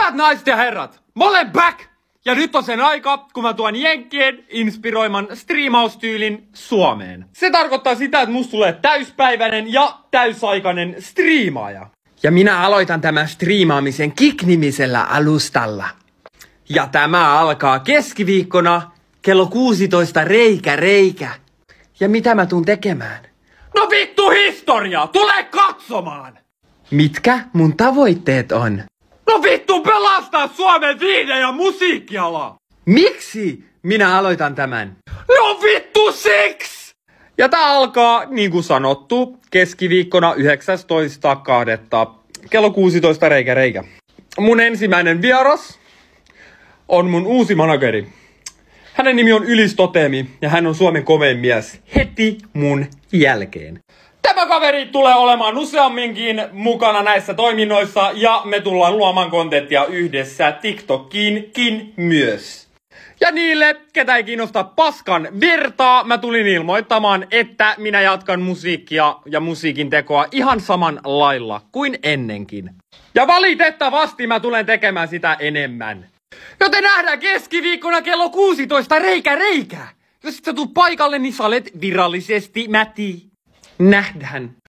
Hyvät naiset ja herrat, mä olen back! Ja nyt on sen aika, kun mä tuon Jenkkien inspiroiman striimaustyylin Suomeen. Se tarkoittaa sitä, että musta tulee täyspäiväinen ja täysaikainen striimaaja. Ja minä aloitan tämän striimaamisen Kik-nimisellä alustalla. Ja tämä alkaa keskiviikkona kello 16 reikä. Ja mitä mä tuun tekemään? No vittu historia! Tule katsomaan! Mitkä mun tavoitteet on? No vittu pelastaa Suomen viihde- ja musiikkiala! Miksi minä aloitan tämän? No vittu siksi! Ja tää alkaa, niin kuin sanottu, keskiviikkona 19.2. kello 16 reikä. Mun ensimmäinen vieras on mun uusi manageri. Hänen nimi on Ylis Totemi ja hän on Suomen kovein mies heti mun jälkeen. Tämä kaveri tulee olemaan useamminkin mukana näissä toiminnoissa ja me tullaan luomaan kontenttia yhdessä TikTokiinkin myös. Ja niille, ketä ei kiinnosta paskan virtaa, mä tulin ilmoittamaan, että minä jatkan musiikkia ja musiikin tekoa ihan saman lailla kuin ennenkin. Ja valitettavasti mä tulen tekemään sitä enemmän. Joten nähdään keskiviikkona kello 16 reikä. Jos et sä tuu paikalle, niin sä olet virallisesti mäti. Nähdään.